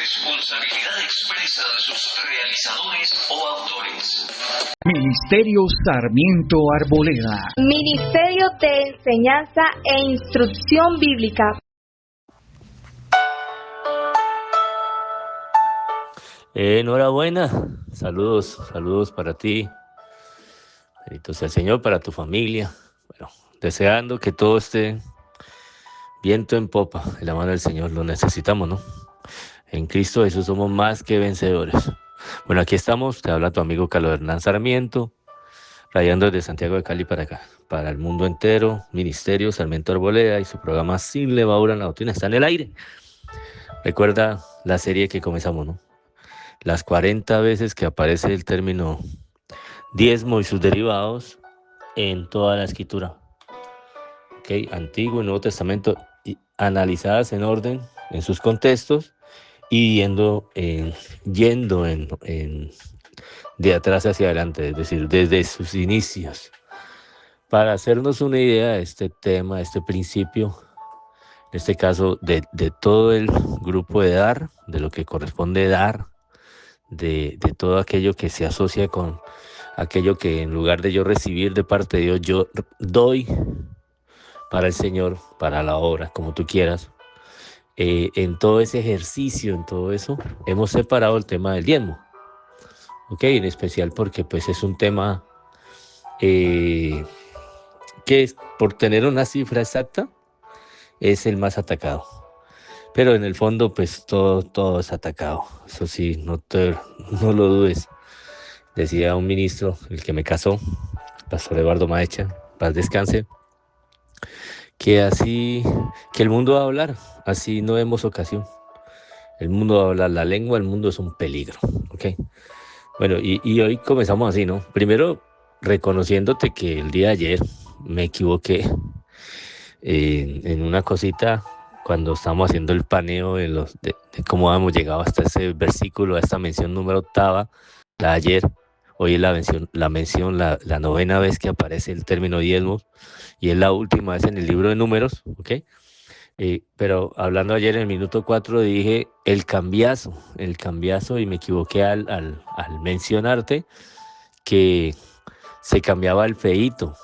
responsabilidad expresa de sus realizadores o autores. Ministerio Sarmiento Arboleda. Ministerio de Enseñanza e Instrucción Bíblica. Enhorabuena, saludos para ti, bendito sea el Señor, para tu familia. Bueno, deseando que todo esté viento en popa, en la mano del Señor, lo necesitamos, ¿no? En Cristo Jesús somos más que vencedores. Bueno, aquí estamos, te habla tu amigo Carlos Hernán Sarmiento, radiando desde Santiago de Cali para acá, para el mundo entero, Ministerio Sarmiento Arboleda y su programa Sin Levadura en la Doctrina está en el aire. Recuerda la serie que comenzamos, ¿no? Las 40 veces que aparece el término diezmo y sus derivados en toda la Escritura. ¿Okay? Antiguo y Nuevo Testamento, analizadas en orden, en sus contextos, y yendo de atrás hacia adelante, es decir, desde sus inicios. Para hacernos una idea de este tema, este principio, en este caso de todo el grupo de dar, de lo que corresponde dar, de todo aquello que se asocia con aquello que en lugar de yo recibir de parte de Dios, yo doy para el Señor, para la obra, como tú quieras. En todo ese ejercicio, en todo eso, hemos separado el tema del diezmo. ¿Ok? En especial porque pues es un tema que es, por tener una cifra exacta, es el más atacado. Pero en el fondo, pues todo es atacado. Eso sí, no lo dudes. Decía un ministro, el que me casó, Pastor Eduardo Maecha, paz descanse, que el mundo va a hablar, así no vemos ocasión. El mundo va a hablar, la lengua del mundo es un peligro. ¿Ok? Bueno, y hoy comenzamos así, ¿no? Primero, reconociéndote que el día de ayer me equivoqué en una cosita, cuando estamos haciendo el paneo de cómo hemos llegado hasta ese versículo, a esta mención número 8, la ayer. Hoy es la novena vez que aparece el término diezmo, y es la última vez en el libro de Números, ¿ok? Pero hablando ayer en el minuto 4 dije el cambiazo, y me equivoqué al mencionarte que se cambiaba el feíto.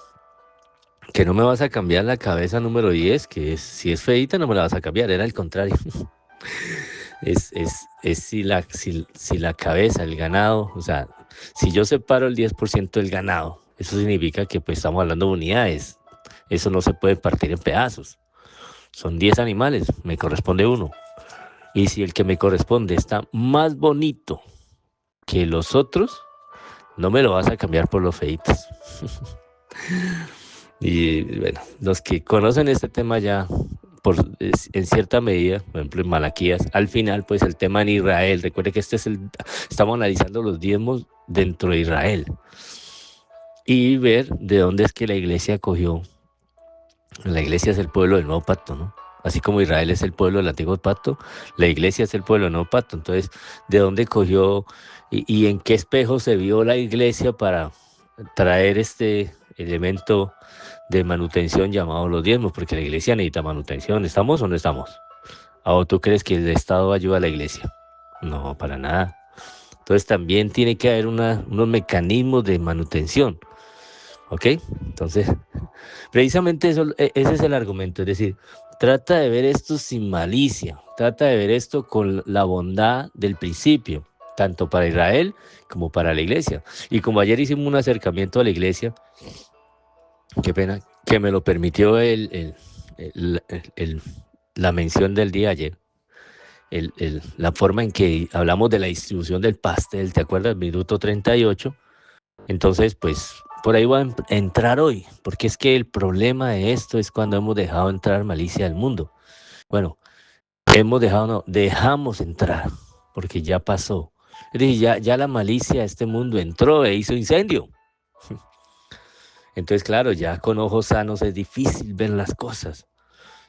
Que no me vas a cambiar la cabeza número 10, que si es feita no me la vas a cambiar, era el contrario. es si la cabeza, el ganado, o sea, si yo separo el 10% del ganado, eso significa que pues estamos hablando de unidades, eso no se puede partir en pedazos. Son 10 animales, me corresponde uno. Y si el que me corresponde está más bonito que los otros, no me lo vas a cambiar por los feitos. Y bueno, los que conocen este tema ya, en cierta medida, por ejemplo en Malaquías, al final pues el tema en Israel, recuerde que estamos analizando los diezmos dentro de Israel, y ver de dónde es que la iglesia cogió. La iglesia es el pueblo del nuevo pacto, ¿no? Así como Israel es el pueblo del antiguo pacto, la iglesia es el pueblo del nuevo pacto. Entonces, ¿de dónde cogió y en qué espejo se vio la iglesia para traer este elemento de manutención llamado los diezmos? Porque la iglesia necesita manutención. ¿Estamos o no estamos? ¿O tú crees que el Estado ayuda a la iglesia? No, para nada. Entonces también tiene que haber unos mecanismos de manutención. ¿Ok? Entonces, precisamente ese es el argumento. Es decir, trata de ver esto sin malicia. Trata de ver esto con la bondad del principio, tanto para Israel como para la iglesia. Y como ayer hicimos un acercamiento a la iglesia, qué pena que me lo permitió la mención del día ayer, la forma en que hablamos de la distribución del pastel, ¿te acuerdas? Minuto 38. Entonces, pues, por ahí voy a entrar hoy, porque es que el problema de esto es cuando hemos dejado entrar malicia al mundo. Bueno, dejamos entrar, porque ya pasó. Es decir, ya la malicia de este mundo entró e hizo incendio. Entonces, claro, ya con ojos sanos es difícil ver las cosas.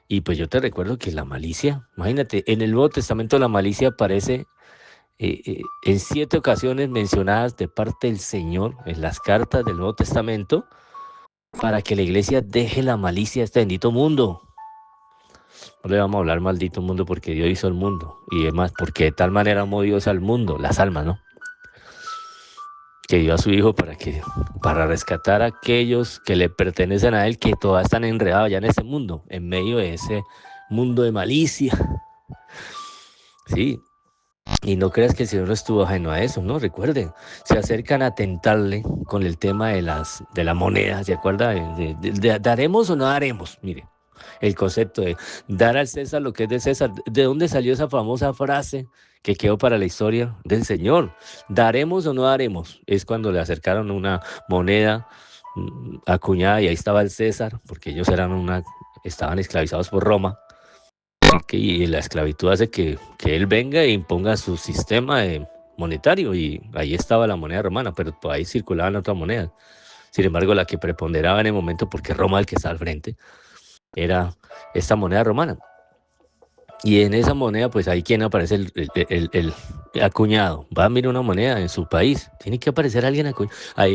Y pues yo te recuerdo que la malicia, imagínate, en el Nuevo Testamento la malicia aparece en 7 ocasiones mencionadas de parte del Señor en las cartas del Nuevo Testamento, para que la iglesia deje la malicia de este bendito mundo. No le vamos a hablar maldito mundo porque Dios hizo el mundo. Y además, porque de tal manera amó Dios al mundo, las almas, ¿no? Que dio a su Hijo para rescatar a aquellos que le pertenecen a Él, que todavía están enredados ya en ese mundo, en medio de ese mundo de malicia. Sí, y no creas que el Señor no estuvo ajeno a eso, ¿no? Recuerden, se acercan a tentarle con el tema de la moneda, ¿se acuerda? ¿Daremos o no daremos? Mire, el concepto de dar al César lo que es de César. ¿De dónde salió esa famosa frase que quedó para la historia del Señor? ¿Daremos o no daremos? Es cuando le acercaron una moneda acuñada y ahí estaba el César, porque ellos estaban esclavizados por Roma. Y la esclavitud hace que él venga e imponga su sistema monetario, y ahí estaba la moneda romana, pero por ahí circulaban otras monedas. Sin embargo, la que preponderaba en el momento, porque Roma el que está al frente, era esta moneda romana. Y en esa moneda, pues ahí quien aparece el acuñado. Va a mirar una moneda en su país, tiene que aparecer alguien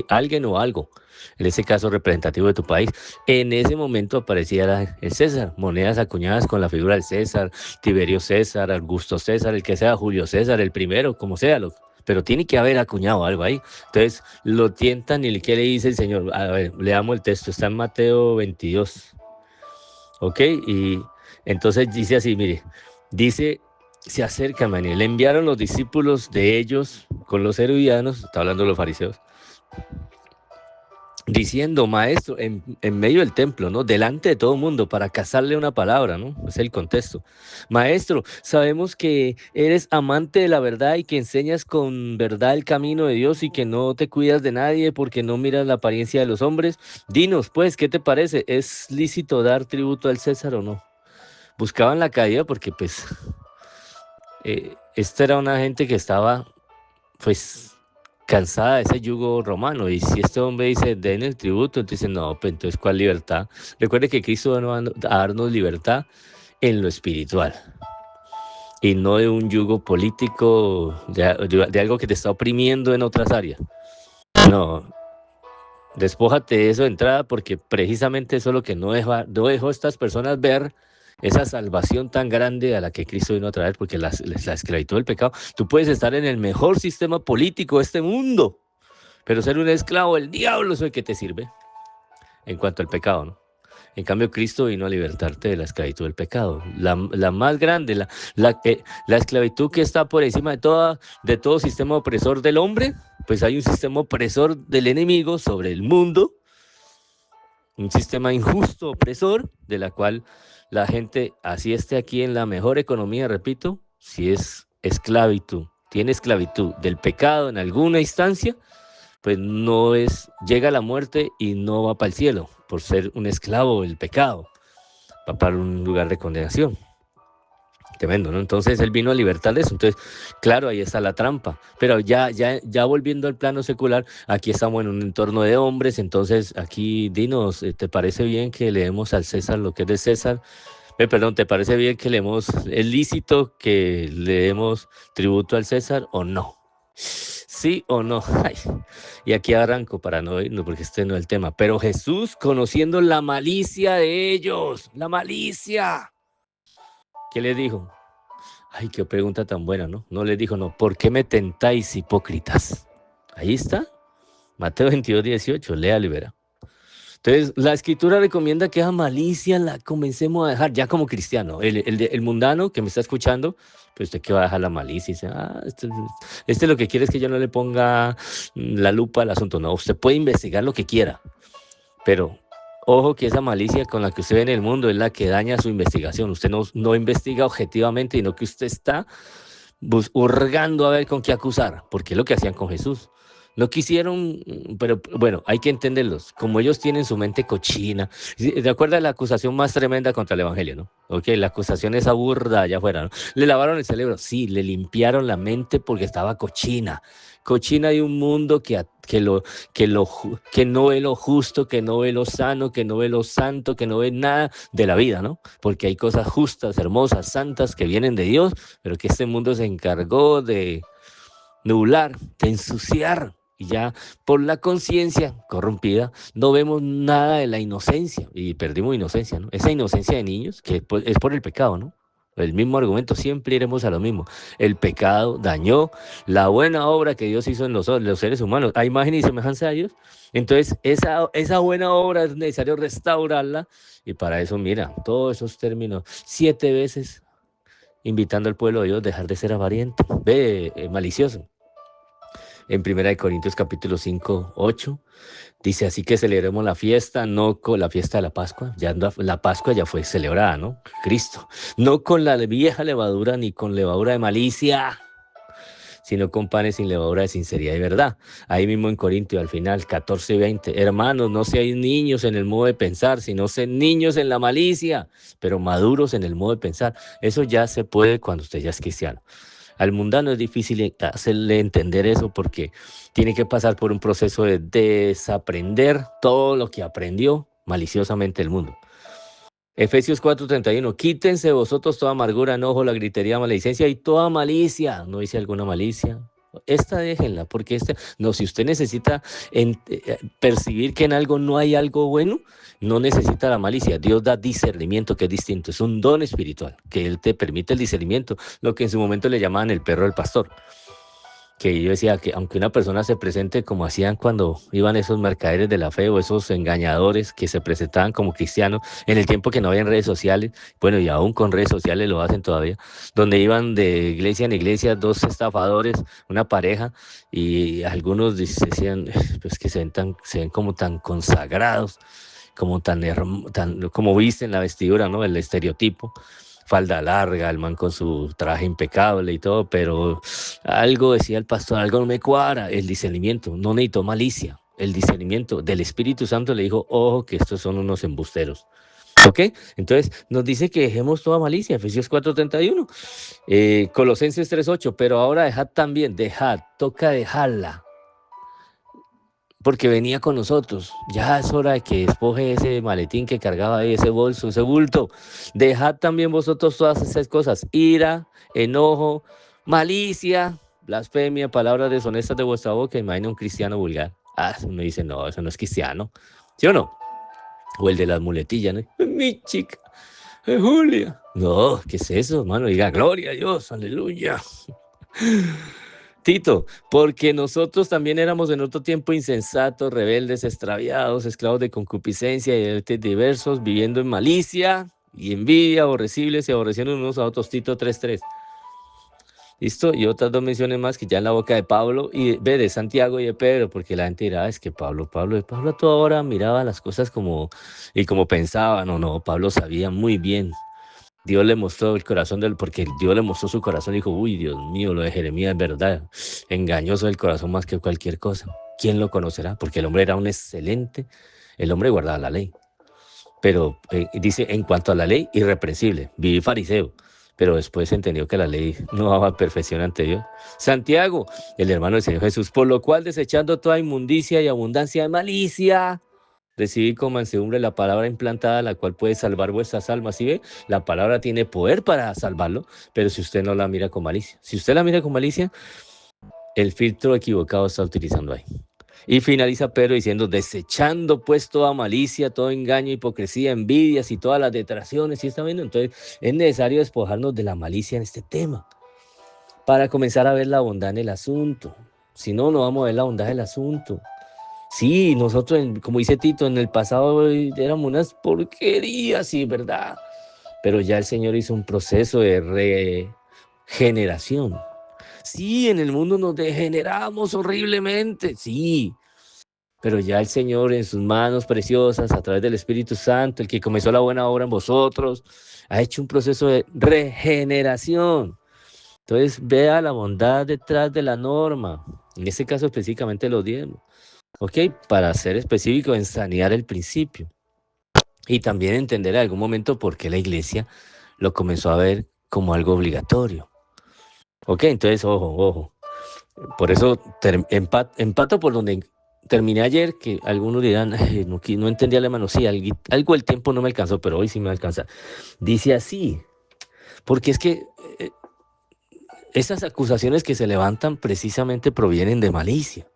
alguien o algo. En ese caso representativo de tu país. En ese momento aparecía el César, monedas acuñadas con la figura del César, Tiberio César, Augusto César, el que sea, Julio César, el primero, como sea, pero tiene que haber acuñado algo ahí. Entonces lo tientan y ¿qué le dice el Señor? A ver, leamos el texto, está en Mateo 22. ¿Ok? Y entonces dice así, mire, dice, se acercan, man, y le enviaron los discípulos de ellos con los herodianos, está hablando de los fariseos, diciendo, maestro, en medio del templo, ¿no? Delante de todo el mundo, para cazarle una palabra, ¿no? Es el contexto. Maestro, sabemos que eres amante de la verdad y que enseñas con verdad el camino de Dios y que no te cuidas de nadie porque no miras la apariencia de los hombres. Dinos, pues, ¿qué te parece? ¿Es lícito dar tributo al César o no? Buscaban la caída porque, pues, esta era una gente que estaba, pues, cansada de ese yugo romano, y si este hombre dice den el tributo, entonces no, pues entonces ¿cuál libertad? Recuerde que Cristo vino a darnos libertad en lo espiritual y no de un yugo político, de algo que te está oprimiendo en otras áreas. No, despójate de eso de entrada, porque precisamente eso es lo que no dejó a estas personas ver esa salvación tan grande a la que Cristo vino a traer, porque la esclavitud del pecado. Tú puedes estar en el mejor sistema político de este mundo, pero ser un esclavo del diablo, ¿eso de qué te sirve? En cuanto al pecado, ¿no? En cambio, Cristo vino a libertarte de la esclavitud del pecado. La más grande, la esclavitud que está por encima de todo sistema opresor del hombre, pues hay un sistema opresor del enemigo sobre el mundo, un sistema injusto, opresor, de la cual la gente, así esté aquí en la mejor economía, repito, si es esclavitud, tiene esclavitud del pecado en alguna instancia, pues llega a la muerte y no va para el cielo por ser un esclavo del pecado, va para un lugar de condenación. Tremendo, ¿no? Entonces él vino a libertar de eso. Entonces, claro, ahí está la trampa. Pero ya volviendo al plano secular, aquí estamos en un entorno de hombres. Entonces, aquí dinos, ¿te parece bien que le demos al César lo que es de César? Perdón, ¿te parece bien que es lícito que le demos tributo al César o no? ¿Sí o no? Ay, y aquí arranco para no irnos, porque este no es el tema. Pero Jesús, conociendo la malicia de ellos, la malicia, ¿qué les dijo? Ay, qué pregunta tan buena, ¿no? No les dijo, no, ¿por qué me tentáis, hipócritas? Ahí está, Mateo 22, 18, léalo y verá. Entonces, la Escritura recomienda que esa malicia la comencemos a dejar ya como cristiano. El mundano que me está escuchando, pues usted que va a dejar la malicia y dice, este lo que quiere es que yo no le ponga la lupa al asunto. No, usted puede investigar lo que quiera, pero ojo que esa malicia con la que usted ve en el mundo es la que daña su investigación. Usted no investiga objetivamente, sino que usted está hurgando a ver con qué acusar, porque es lo que hacían con Jesús. No quisieron, pero bueno, hay que entenderlos. Como ellos tienen su mente cochina. ¿De acuerdo a la acusación más tremenda contra el evangelio, no? Ok, la acusación esa burda allá afuera, ¿no? ¿Le lavaron el cerebro? Sí, le limpiaron la mente porque estaba cochina. Cochina de un mundo que no ve lo justo, que no ve lo sano, que no ve lo santo, que no ve nada de la vida, ¿no? Porque hay cosas justas, hermosas, santas que vienen de Dios, pero que este mundo se encargó de nublar, de ensuciar. Y ya por la conciencia corrompida no vemos nada de la inocencia y perdimos inocencia, ¿no? Esa inocencia de niños que es por el pecado, ¿no? El mismo argumento, siempre iremos a lo mismo. El pecado dañó la buena obra que Dios hizo en los seres humanos, a imagen y semejanza de Dios. Entonces, esa buena obra es necesario restaurarla y para eso, mira, todos esos términos, 7 veces invitando al pueblo de Dios a dejar de ser avariento, malicioso. En 1 Corintios capítulo 5, 8, dice, así que celebremos la fiesta, no con la fiesta de la Pascua, ya la Pascua ya fue celebrada, ¿no? Cristo, no con la vieja levadura ni con levadura de malicia, sino con panes sin levadura de sinceridad y verdad. Ahí mismo en Corintios, al final, 14, 20, hermanos, no seáis niños en el modo de pensar, sino sean niños en la malicia, pero maduros en el modo de pensar. Eso ya se puede cuando usted ya es cristiano. Al mundano es difícil hacerle entender eso porque tiene que pasar por un proceso de desaprender todo lo que aprendió maliciosamente el mundo. Efesios 4:31, quítense vosotros toda amargura, enojo, la gritería, maledicencia y toda malicia. ¿No dice alguna malicia? Esta déjenla, porque si usted necesita percibir que en algo no hay algo bueno, no necesita la malicia. Dios da discernimiento, que es distinto, es un don espiritual, que Él te permite el discernimiento, lo que en su momento le llamaban el perro del pastor. Que yo decía que aunque una persona se presente como hacían cuando iban esos mercaderes de la fe o esos engañadores que se presentaban como cristianos en el tiempo que no habían redes sociales, bueno, y aún con redes sociales lo hacen todavía, donde iban de iglesia en iglesia 2 estafadores, una pareja, y algunos decían, pues que se ven como tan consagrados, como como visten la vestidura, ¿no? El estereotipo. Falda larga, el man con su traje impecable y todo, pero algo decía el pastor, algo no me cuadra, el discernimiento, no necesitó malicia, el discernimiento del Espíritu Santo le dijo, ojo que estos son unos embusteros. ¿Ok? Entonces nos dice que dejemos toda malicia, Efesios 4:31, Colosenses 3:8, pero ahora toca dejarla. Porque venía con nosotros. Ya es hora de que despoje ese maletín que cargaba ahí, ese bolso, ese bulto. Dejad también vosotros todas esas cosas: ira, enojo, malicia, blasfemia, palabras deshonestas de vuestra boca. Imagina un cristiano vulgar. Uno dice, no, eso no es cristiano. ¿Sí o no? O el de las muletillas, ¿no? Mi chica, Julia. No, ¿qué es eso, hermano? Diga, gloria a Dios, aleluya. Tito, porque nosotros también éramos en otro tiempo insensatos, rebeldes, extraviados, esclavos de concupiscencia y de delitos diversos, viviendo en malicia y envidia, aborrecibles y aborreciendo unos a otros. Tito 3:3. ¿Listo? Y otras 2 menciones más que ya en la boca de Pablo y de Santiago y de Pedro, porque la gente dirá, es que Pablo a toda hora miraba las cosas como pensaba. No, Pablo sabía muy bien. Dios le mostró el corazón porque Dios le mostró su corazón y dijo, uy, Dios mío, lo de Jeremías es verdad, engañoso el corazón más que cualquier cosa. ¿Quién lo conocerá? Porque el hombre era el hombre guardaba la ley. Pero dice, en cuanto a la ley, irreprensible, viví fariseo. Pero después entendió que la ley no daba perfección ante Dios. Santiago, el hermano del Señor Jesús, por lo cual desechando toda inmundicia y abundancia de malicia, recibid con mansedumbre la palabra implantada, la cual puede salvar vuestras almas. ¿Sí ve? La palabra tiene poder para salvarlo, pero si usted no la mira con malicia. Si usted la mira con malicia, el filtro equivocado está utilizando ahí. Y finaliza Pedro diciendo, desechando pues toda malicia, todo engaño, hipocresía, envidias y todas las detracciones. ¿Sí está viendo? Entonces es necesario despojarnos de la malicia en este tema para comenzar a ver la bondad en el asunto. Si no, no vamos a ver la bondad del asunto. Sí, nosotros, como dice Tito, en el pasado éramos unas porquerías, sí, ¿verdad? Pero ya el Señor hizo un proceso de regeneración. Sí, en el mundo nos degeneramos horriblemente, sí. Pero ya el Señor en sus manos preciosas, a través del Espíritu Santo, el que comenzó la buena obra en vosotros, ha hecho un proceso de regeneración. Entonces, vea la bondad detrás de la norma. En este caso específicamente los diezmos. ¿Ok? Para ser específico en sanear el principio. Y también entender en algún momento por qué la iglesia lo comenzó a ver como algo obligatorio. ¿Ok? Entonces, ojo. Por eso empato por donde terminé ayer, que algunos dirán, no entendía alemán, sí, algo el tiempo no me alcanzó, pero hoy sí me alcanza. Dice así, porque es que esas acusaciones que se levantan precisamente provienen de malicia.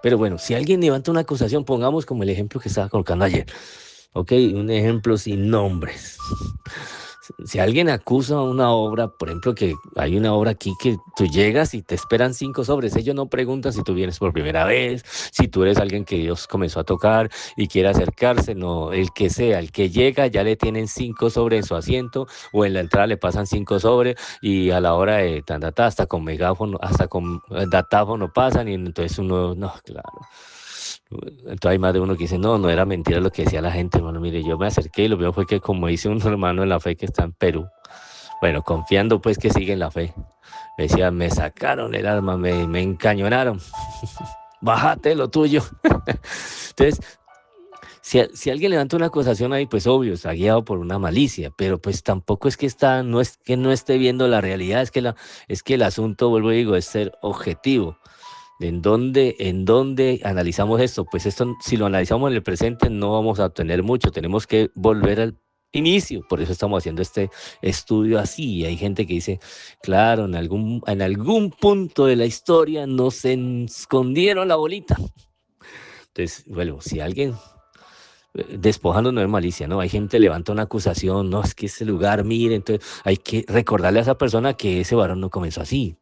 Pero bueno, si alguien levanta una acusación, pongamos como el ejemplo que estaba colocando ayer, ¿ok? Un ejemplo sin nombres. Si alguien acusa una obra, por ejemplo, que hay una obra aquí que tú llegas y te esperan 5 sobres, ellos no preguntan si tú vienes por primera vez, si tú eres alguien que Dios comenzó a tocar y quiere acercarse, no, el que sea, el que llega ya le tienen 5 sobres en su asiento o en la entrada le pasan 5 sobres y a la hora de hasta con megáfono, hasta con datáfono pasan y entonces uno, no, claro. Entonces hay más de uno que dice, no, no era mentira lo que decía la gente, hermano. Mire, yo me acerqué y lo veo fue que como dice un hermano en la fe que está en Perú, bueno, confiando pues que sigue en la fe, me decía, me sacaron el arma, me encañonaron, bájate lo tuyo. Entonces, si alguien levanta una acusación ahí, pues obvio, está guiado por una malicia, pero pues tampoco es que no es que no esté viendo la realidad, es que el asunto, vuelvo y digo, es ser objetivo. ¿En dónde analizamos esto? Pues esto, si lo analizamos en el presente, no vamos a obtener mucho. Tenemos que volver al inicio. Por eso estamos haciendo este estudio así. Y hay gente que dice, claro, en algún punto de la historia nos escondieron la bolita. Entonces, bueno, si alguien despojando no es malicia, ¿no? Hay gente que levanta una acusación, no, es que ese lugar, mire, entonces hay que recordarle a esa persona que ese varón no comenzó así.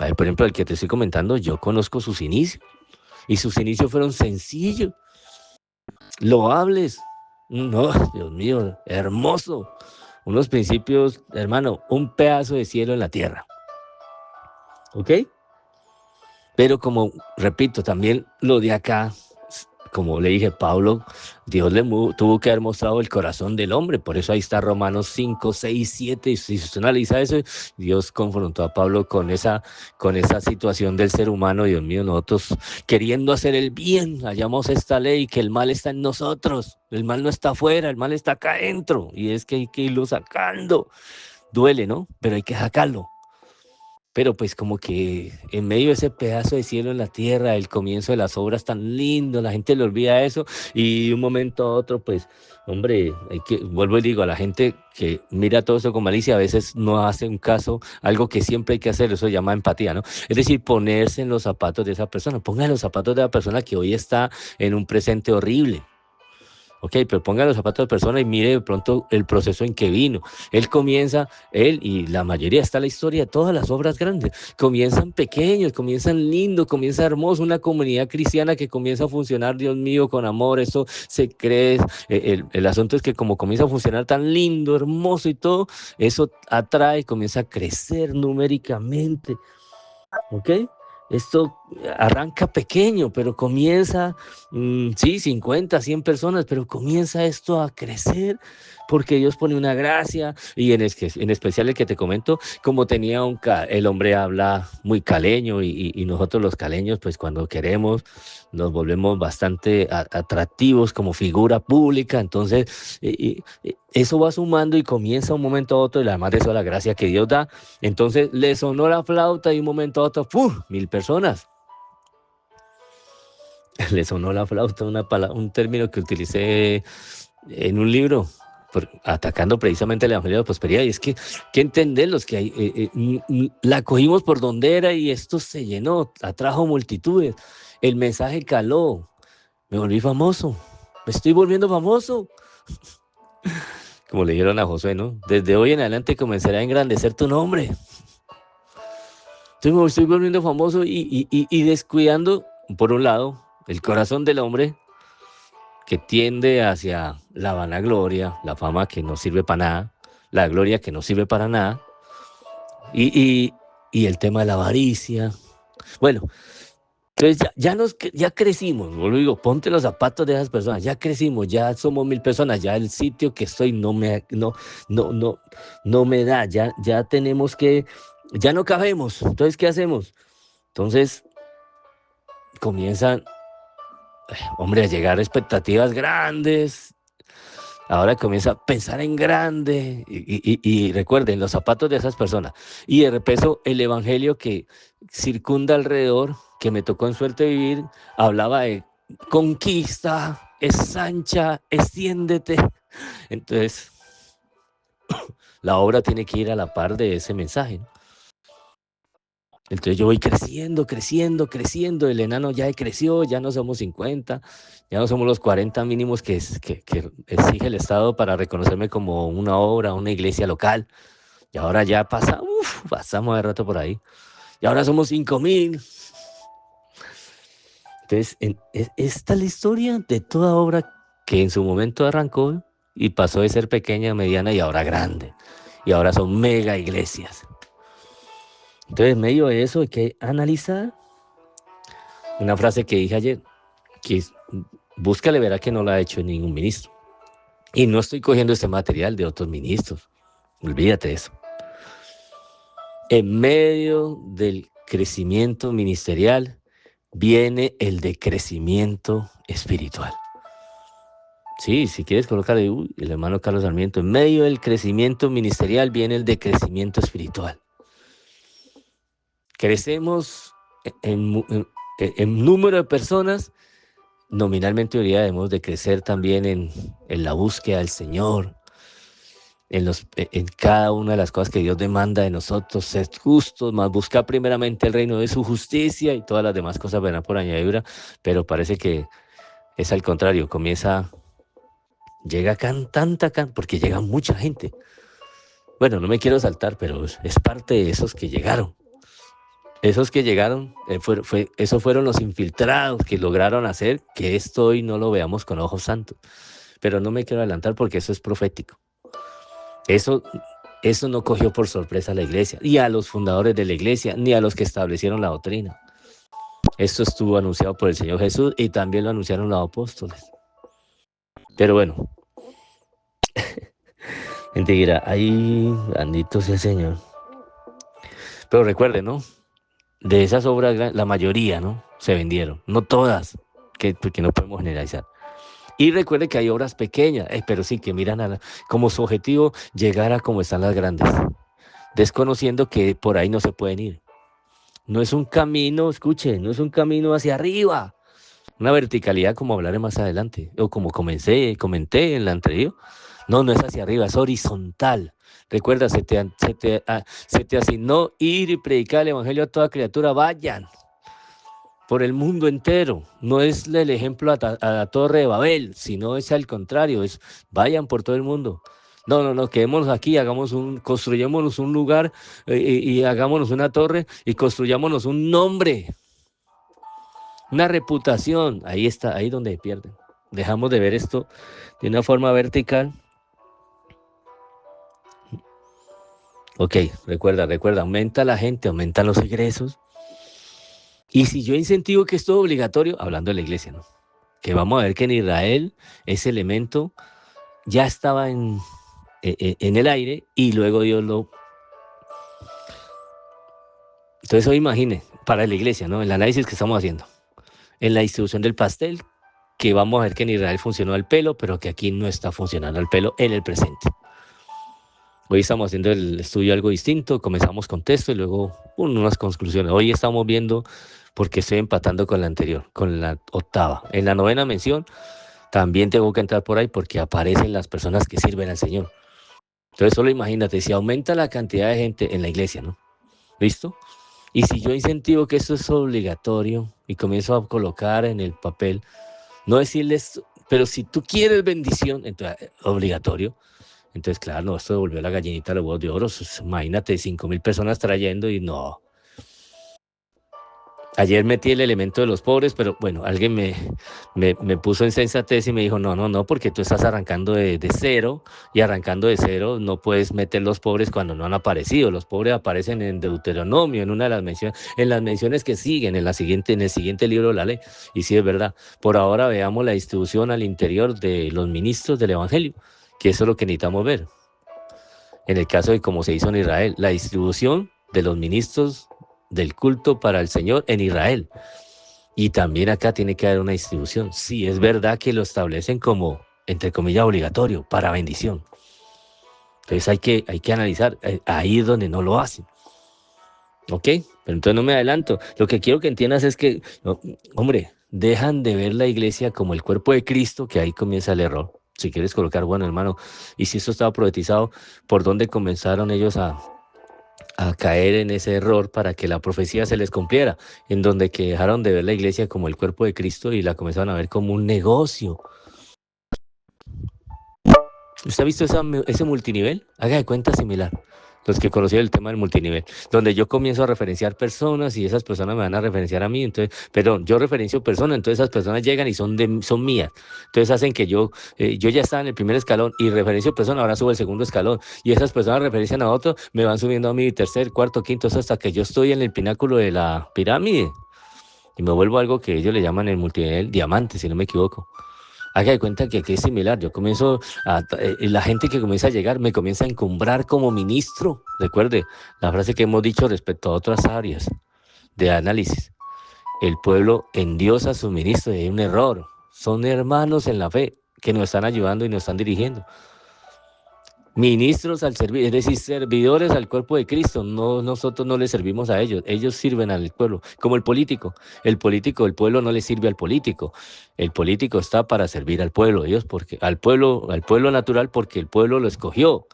A ver, por ejemplo, el que te estoy comentando, yo conozco sus inicios. Y sus inicios fueron sencillos, loables. No, Dios mío, hermoso. Unos principios, hermano, un pedazo de cielo en la tierra. ¿Ok? Pero como, repito, también lo de acá, como le dije, Pablo, Dios tuvo que haber mostrado el corazón del hombre. Por eso ahí está Romanos 5, 6, 7. Y si usted analiza eso, Dios confrontó a Pablo con esa situación del ser humano. Dios mío, nosotros queriendo hacer el bien, hallamos esta ley, que el mal está en nosotros. El mal no está afuera, el mal está acá adentro. Y es que hay que irlo sacando. Duele, ¿no? Pero hay que sacarlo. Pero pues como que en medio de ese pedazo de cielo en la tierra, el comienzo de las obras tan lindo, la gente le olvida eso y de un momento a otro, pues, hombre, vuelvo y digo, a la gente que mira todo eso con malicia a veces no hace un caso, algo que siempre hay que hacer, eso se llama empatía, ¿no? Es decir, ponerse en los zapatos de esa persona, ponga en los zapatos de la persona que hoy está en un presente horrible. Ok, pero ponga los zapatos de persona y mire de pronto el proceso en que vino. Él y la mayoría, está la historia de todas las obras grandes. Comienzan pequeños, comienzan lindos, comienza hermoso, una comunidad cristiana que comienza a funcionar, Dios mío, con amor, eso se cree. El asunto es que como comienza a funcionar tan lindo, hermoso y todo, eso atrae, comienza a crecer numéricamente. ¿Ok? Esto arranca pequeño, pero comienza, sí, 50, 100 personas, pero comienza esto a crecer porque Dios pone una gracia y en especial el que te comento, como tenía el hombre habla muy caleño y nosotros los caleños, pues cuando queremos nos volvemos bastante atractivos como figura pública, entonces eso va sumando y comienza un momento a otro y además de eso la gracia que Dios da. Entonces le sonó la flauta y un momento a otro, ¡pum!, 1000 personas. Le sonó la flauta, un término que utilicé en un libro, atacando precisamente el Evangelio de la Prosperidad. Y es que entenderlos, que la cogimos por donde era y esto se llenó, atrajo multitudes. El mensaje caló, me volví famoso, me estoy volviendo famoso. Como le dijeron a Josué, ¿no? Desde hoy en adelante comenzaré a engrandecer tu nombre. Entonces me estoy volviendo famoso y descuidando, por un lado, el corazón del hombre que tiende hacia la vanagloria, la fama que no sirve para nada, la gloria que no sirve para nada, y el tema de la avaricia. Bueno, entonces ya crecimos, vuelvo y digo, ponte los zapatos de esas personas, ya crecimos, ya somos 1000 personas, ya el sitio que estoy no me da, ya tenemos que, ya no cabemos, entonces ¿qué hacemos? Entonces comienzan, hombre, a llegar expectativas grandes. Ahora comienza a pensar en grande y recuerden los zapatos de esas personas. Y de repente el evangelio que circunda alrededor, que me tocó en suerte vivir, hablaba de conquista, ensancha, extiéndete. Entonces, la obra tiene que ir a la par de ese mensaje, ¿no? Entonces yo voy creciendo, creciendo, creciendo. El enano ya creció, ya no somos 50, ya no somos los 40 mínimos que exige el Estado para reconocerme como una obra, una iglesia local. Y ahora ya pasamos de rato por ahí. Y ahora somos 5.000. Entonces, esta es la historia de toda obra que en su momento arrancó y pasó de ser pequeña, mediana y ahora grande. Y ahora son mega iglesias. Entonces, en medio de eso hay que analizar una frase que dije ayer, que es, búscale, verá que no la ha hecho ningún ministro. Y no estoy cogiendo este material de otros ministros. Olvídate de eso. En medio del crecimiento ministerial viene el decrecimiento espiritual. Sí, si quieres colocarle el hermano Carlos Sarmiento, en medio del crecimiento ministerial viene el decrecimiento espiritual. Crecemos en número de personas, nominalmente debemos de crecer también en la búsqueda del Señor, en cada una de las cosas que Dios demanda de nosotros, ser justos, más buscar primeramente el reino de su justicia y todas las demás cosas vendrán por añadidura, pero parece que es al contrario, llega porque llega mucha gente. Bueno, no me quiero saltar, pero es parte de esos que llegaron. Esos que llegaron, esos fueron los infiltrados que lograron hacer que esto hoy no lo veamos con ojos santos. Pero no me quiero adelantar porque eso es profético. Eso no cogió por sorpresa a la iglesia, y a los fundadores de la iglesia, ni a los que establecieron la doctrina. Esto estuvo anunciado por el Señor Jesús y también lo anunciaron los apóstoles. Pero bueno, gente dirá, ay, bendito sea el Señor. Pero recuerden, ¿no? De esas obras, la mayoría, ¿no? Se vendieron, no todas, porque no podemos generalizar. Y recuerde que hay obras pequeñas, pero sí que miran como su objetivo llegar a como están las grandes, desconociendo que por ahí no se pueden ir. No es un camino, escuche, no es un camino hacia arriba, una verticalidad como hablaré más adelante, o como comenté en la anterior. No es hacia arriba, es horizontal. Recuerda, se te asignó ir y predicar el evangelio a toda criatura. Vayan por el mundo entero. No es el ejemplo a la Torre de Babel, sino es al contrario, es vayan por todo el mundo. No, quedémonos aquí, construyémonos un lugar y hagámonos una torre y construyámonos un nombre, una reputación. Ahí está, ahí donde se pierden. Dejamos de ver esto de una forma vertical. Ok, recuerda, aumenta la gente, aumentan los ingresos. Y si yo incentivo que esto es obligatorio, hablando de la iglesia, ¿no? Que vamos a ver que en Israel ese elemento ya estaba en el aire y luego Dios lo... Entonces hoy imagine, para la iglesia, ¿no? El análisis que estamos haciendo, en la distribución del pastel, que vamos a ver que en Israel funcionó el pelo, pero que aquí no está funcionando el pelo en el presente. Hoy estamos haciendo el estudio algo distinto, comenzamos con texto y luego unas conclusiones. Hoy estamos viendo, porque estoy empatando con la anterior, con la octava. En la novena mención también tengo que entrar por ahí porque aparecen las personas que sirven al Señor. Entonces solo imagínate, si aumenta la cantidad de gente en la iglesia, ¿no? ¿Listo? Y si yo incentivo que esto es obligatorio y comienzo a colocar en el papel, no decirles, pero si tú quieres bendición, entonces obligatorio. Entonces, claro, no, esto devolvió la gallinita a los huevos de oro. Imagínate, 5.000 personas trayendo y no. Ayer metí el elemento de los pobres, pero bueno, alguien me puso en sensatez y me dijo, no, porque tú estás arrancando de cero, y arrancando de cero no puedes meter los pobres cuando no han aparecido. Los pobres aparecen en Deuteronomio, en una de las menciones, en las menciones que siguen, en el siguiente libro de la ley. Y sí, es verdad. Por ahora veamos la distribución al interior de los ministros del evangelio, que eso es lo que necesitamos ver. En el caso de cómo se hizo en Israel, la distribución de los ministros del culto para el Señor en Israel. Y también acá tiene que haber una distribución. Sí, es verdad que lo establecen como, entre comillas, obligatorio, para bendición. Entonces hay que analizar, ahí es donde no lo hacen. ¿Ok? Pero entonces no me adelanto. Lo que quiero que entiendas es que, hombre, dejan de ver la iglesia como el cuerpo de Cristo, que ahí comienza el error. Si quieres colocar, bueno, hermano, y si esto estaba profetizado, ¿por dónde comenzaron ellos a a caer en ese error para que la profecía se les cumpliera, en donde que dejaron de ver la iglesia como el cuerpo de Cristo y la comenzaron a ver como un negocio. ¿Usted ha visto ese multinivel? Haga de cuenta similar. Los que conocieron el tema del multinivel, donde yo comienzo a referenciar personas y esas personas me van a referenciar a mí, entonces, perdón, yo referencio personas, entonces esas personas llegan y son mías, entonces hacen que yo ya estaba en el primer escalón y referencio personas, ahora subo el segundo escalón, y esas personas referencian a otro, me van subiendo a mi tercer, cuarto, quinto, hasta que yo estoy en el pináculo de la pirámide, y me vuelvo algo que ellos le llaman el multinivel diamante, si no me equivoco. Haga de cuenta que aquí es similar, yo comienzo la gente que comienza a llegar me comienza a encumbrar como ministro. Recuerde la frase que hemos dicho respecto a otras áreas de análisis. El pueblo endiosa a su ministro y hay un error. Son hermanos en la fe que nos están ayudando y nos están dirigiendo. Ministros al servicio, es decir, servidores al cuerpo de Cristo. No, nosotros no les servimos a ellos, ellos sirven al pueblo, como el político, el pueblo no le sirve al político, el político está para servir al pueblo, ellos al pueblo natural, porque el pueblo lo escogió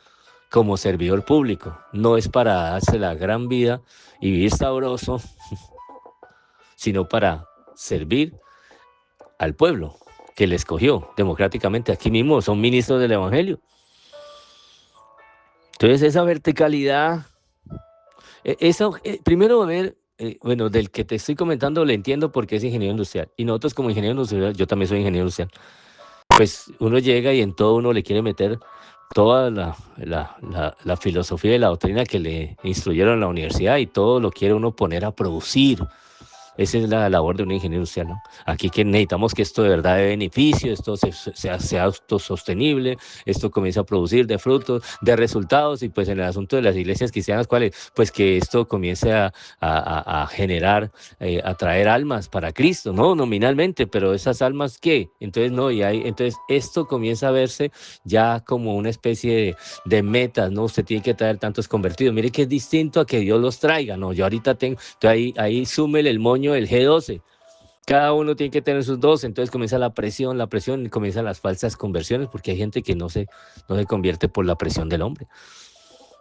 como servidor público, no es para darse la gran vida y vivir sabroso, sino para servir al pueblo que le escogió democráticamente. Aquí mismo son ministros del evangelio. Entonces esa verticalidad, primero ver, bueno, del que te estoy comentando le entiendo porque es ingeniero industrial. Y nosotros como ingeniero industrial, yo también soy ingeniero industrial, pues uno llega y en todo uno le quiere meter toda la filosofía y la doctrina que le instruyeron en la universidad y todo lo quiere uno poner a producir. Esa es la labor de un ingeniero industrial, ¿no? Aquí que necesitamos que esto de verdad de beneficio, esto sea autosostenible, esto comience a producir de frutos, de resultados, y pues en el asunto de las iglesias cristianas, ¿cuáles? Pues que esto comience a generar, a traer almas para Cristo, ¿no? Nominalmente, pero esas almas, ¿qué? Entonces, no, entonces esto comienza a verse ya como una especie de metas, ¿no? Usted tiene que traer tantos convertidos. Mire que es distinto a que Dios los traiga, ¿no? Yo ahorita tengo, entonces ahí súmele el moño el G12, cada uno tiene que tener sus 12, entonces comienza la presión y comienzan las falsas conversiones, porque hay gente que no se convierte por la presión del hombre.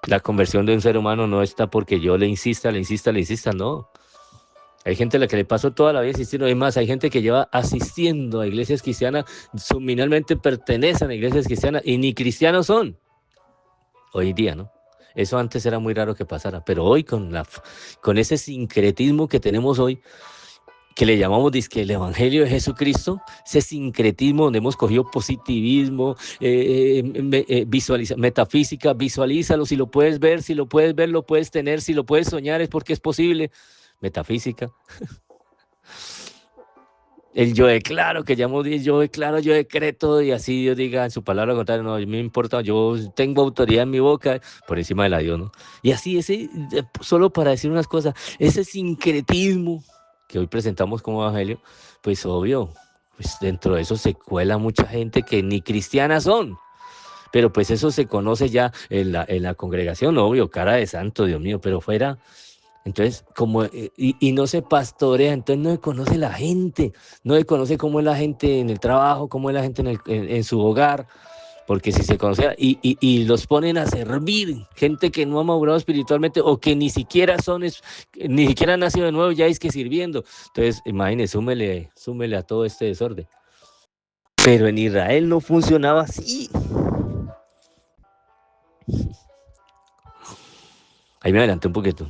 La conversión de un ser humano no está porque yo le insista, no. Hay gente a la que le pasó toda la vida asistiendo, además hay gente que lleva asistiendo a iglesias cristianas, subliminalmente pertenecen a iglesias cristianas y ni cristianos son, hoy día, ¿no? Eso antes era muy raro que pasara, pero hoy con ese sincretismo que tenemos hoy, que le llamamos dizque el Evangelio de Jesucristo, ese sincretismo donde hemos cogido positivismo, metafísica, visualízalo, si lo puedes ver, lo puedes tener, si lo puedes soñar es porque es posible, metafísica. El yo declaro, que llamo yo declaro, yo decreto, y así Dios diga en su palabra contraria, no, me importa, yo tengo autoridad en mi boca por encima de la de Dios, ¿no? Y así, solo para decir unas cosas, ese sincretismo que hoy presentamos como evangelio, pues obvio, pues dentro de eso se cuela mucha gente que ni cristianas son, pero pues eso se conoce ya en la congregación, obvio, cara de santo, Dios mío, pero fuera... Entonces, y no se pastorea, entonces no se conoce la gente, no se conoce cómo es la gente en el trabajo, cómo es la gente en su hogar, porque si se conociera, y los ponen a servir, gente que no ha madurado espiritualmente o que ni siquiera ni siquiera han nacido de nuevo, ya es que sirviendo. Entonces, imagínese, súmele a todo este desorden. Pero en Israel no funcionaba así. Ahí me adelanté un poquito.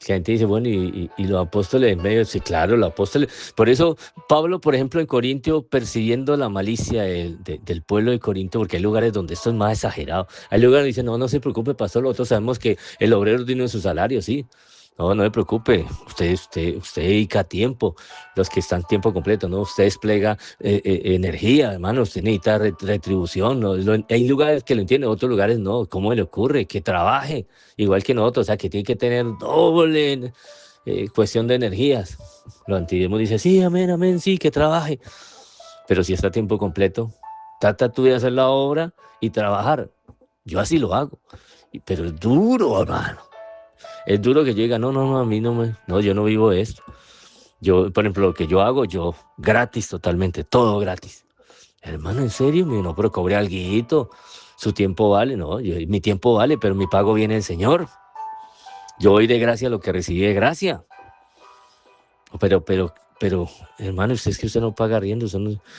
La gente dice, bueno, y los apóstoles en medio, sí, claro, los apóstoles. Por eso Pablo, por ejemplo, en Corintio, persiguiendo la malicia del pueblo de Corintio, porque hay lugares donde esto es más exagerado. Hay lugares donde dicen, no se preocupe, pastor, nosotros sabemos que el obrero tiene su salario, sí. No se preocupe, usted dedica tiempo, los que están tiempo completo, ¿no? Usted despliega energía, hermano, usted necesita retribución, ¿no? Hay lugares que lo entienden, otros lugares no. ¿Cómo le ocurre? Que trabaje, igual que nosotros, o sea, que tiene que tener doble cuestión de energías. Lo antiguo dice, sí, amén, sí, que trabaje. Pero si está a tiempo completo, trata tú de hacer la obra y trabajar. Yo así lo hago, pero es duro, hermano. Es duro que yo diga, no, a mí no, yo no vivo de esto. Yo, por ejemplo, lo que yo hago, yo gratis totalmente, todo gratis. Hermano, ¿en serio? No, pero cobre alguito, su tiempo vale, no, mi tiempo vale, pero mi pago viene del Señor. Yo doy de gracia lo que recibí de gracia. Pero, hermano, usted es que usted no paga arriendo.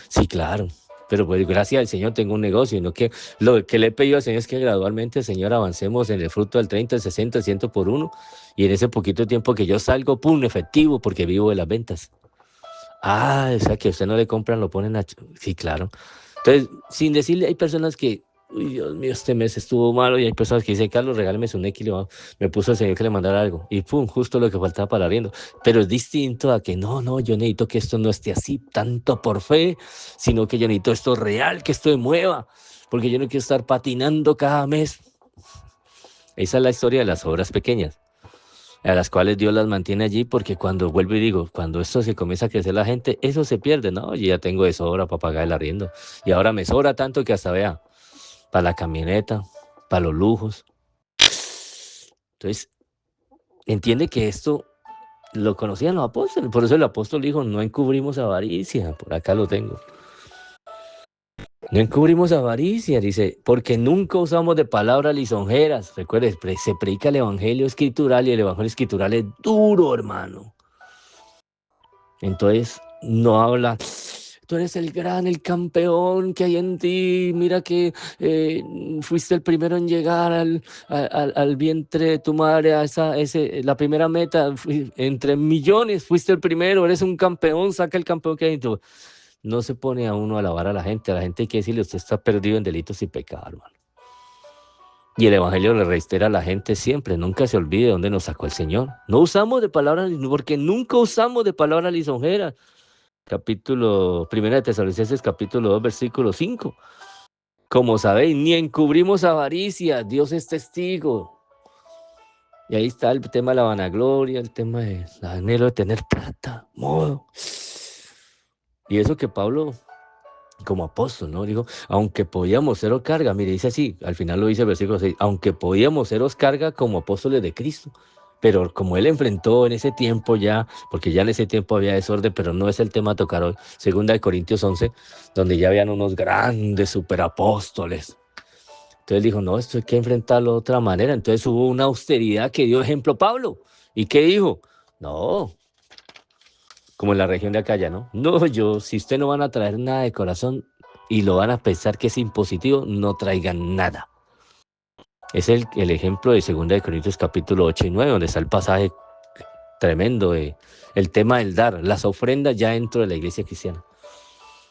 Sí, claro. Pero pues gracias al Señor tengo un negocio. No que lo que le he pedido al Señor es que gradualmente, Señor, avancemos en el fruto del 30, el 60, el 100 por uno. Y en ese poquito tiempo que yo salgo, pum, efectivo, porque vivo de las ventas. O sea, que a usted no le compran, lo ponen a... Sí, claro. Entonces, sin decirle, hay personas que, uy, Dios mío, este mes estuvo malo, y hay personas que dicen, Carlos, regáleme su Nequi, me puso el Señor que le mandara algo, y pum, justo lo que faltaba para arriendo. Pero es distinto a que, no, yo necesito que esto no esté así, tanto por fe, sino que yo necesito esto real, que esto me mueva, porque yo no quiero estar patinando cada mes. Esa es la historia de las obras pequeñas, a las cuales Dios las mantiene allí, porque cuando vuelvo y digo, cuando esto se comienza a crecer la gente, eso se pierde, ¿no? Yo ya tengo de sobra para pagar el arriendo, y ahora me sobra tanto que hasta vea, para la camioneta, para los lujos. Entonces, entiende que esto lo conocían los apóstoles, por eso el apóstol dijo, no encubrimos avaricia, por acá lo tengo. No encubrimos avaricia, dice, porque nunca usamos de palabras lisonjeras. Recuerde, se predica el evangelio escritural y el evangelio escritural es duro, hermano. Entonces, no habla, tú eres el campeón que hay en ti, mira que fuiste el primero en llegar al vientre de tu madre, la primera meta, entre millones, fuiste el primero, eres un campeón, saca el campeón que hay en tu... No se pone a uno a alabar a la gente hay que decirle, usted está perdido en delitos y pecados, hermano. Y el evangelio le reitera a la gente siempre, nunca se olvide de dónde nos sacó el Señor. No usamos de palabras, porque nunca usamos de palabras lisonjeras. Capítulo 1 de Tesalonicenses, capítulo 2, versículo 5. Como sabéis, ni encubrimos avaricia, Dios es testigo. Y ahí está el tema de la vanagloria, el tema del anhelo de tener plata, modo. Y eso que Pablo, como apóstol, ¿no? Dijo, aunque podíamos seros carga, mire, dice así, al final lo dice el versículo 6, aunque podíamos seros carga como apóstoles de Cristo. Pero como él enfrentó en ese tiempo ya, porque ya en ese tiempo había desorden, pero no es el tema a tocar hoy, 2 Corintios 11, donde ya habían unos grandes superapóstoles. Entonces dijo, no, esto hay que enfrentarlo de otra manera. Entonces hubo una austeridad que dio ejemplo Pablo. ¿Y qué dijo? No, como en la región de Acaya, ¿no? No, si usted no van a traer nada de corazón y lo van a pensar que es impositivo, no traigan nada. Es el ejemplo de 2 Corintios capítulo 8 y 9, donde está el pasaje tremendo de el tema del dar, las ofrendas ya dentro de la iglesia cristiana.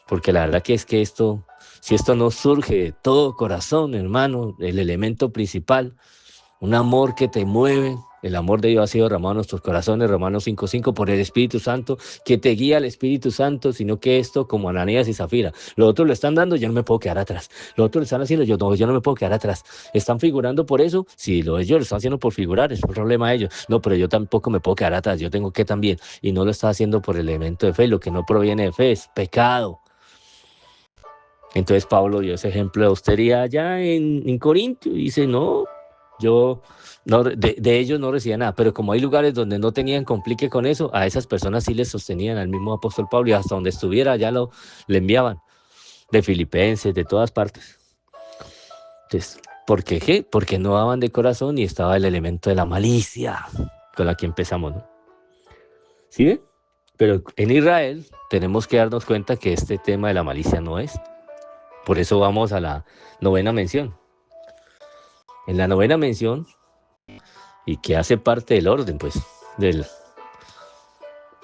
Porque la verdad que es que si esto no surge de todo corazón, hermano, el elemento principal, un amor que te mueve, el amor de Dios ha sido derramado en nuestros corazones, Romanos 5:5, por el Espíritu Santo, que te guía el Espíritu Santo, sino que esto, como Ananías y Zafira, los otros lo están dando, yo no me puedo quedar atrás. Los otros lo están haciendo, yo no me puedo quedar atrás. ¿Están figurando por eso? Sí, ellos lo están haciendo por figurar, es un problema de ellos. No, pero yo tampoco me puedo quedar atrás, yo tengo que también. Y no lo está haciendo por el elemento de fe, lo que no proviene de fe es pecado. Entonces Pablo dio ese ejemplo de austeridad allá en Corintio y dice, no, yo no, de ellos no recibía nada, pero como hay lugares donde no tenían complique con eso, a esas personas sí les sostenían al mismo apóstol Pablo y hasta donde estuviera ya le enviaban, de Filipenses, de todas partes. Entonces, ¿por qué? Porque no daban de corazón y estaba el elemento de la malicia con la que empezamos, ¿no? ¿Sí ve? Pero en Israel tenemos que darnos cuenta que este tema de la malicia no es. Por eso vamos a la 9ª mención. En la 9ª mención, y que hace parte del orden, pues,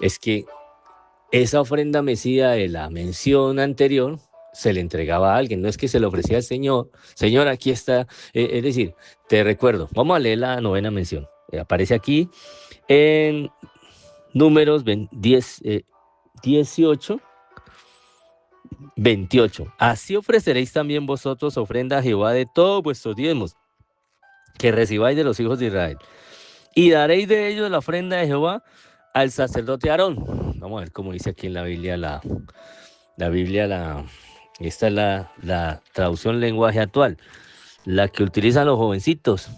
es que esa ofrenda mecida de la mención anterior se le entregaba a alguien, no es que se le ofrecía al Señor, Señor, aquí está, es decir, te recuerdo, vamos a leer la 9ª mención, aparece aquí en Números 18, 28. Así ofreceréis también vosotros ofrenda a Jehová de todos vuestros diezmos que recibáis de los hijos de Israel. Y daréis de ellos la ofrenda de Jehová al sacerdote Aarón. Vamos a ver cómo dice aquí en la Biblia esta es la traducción lenguaje actual, la que utilizan los jovencitos.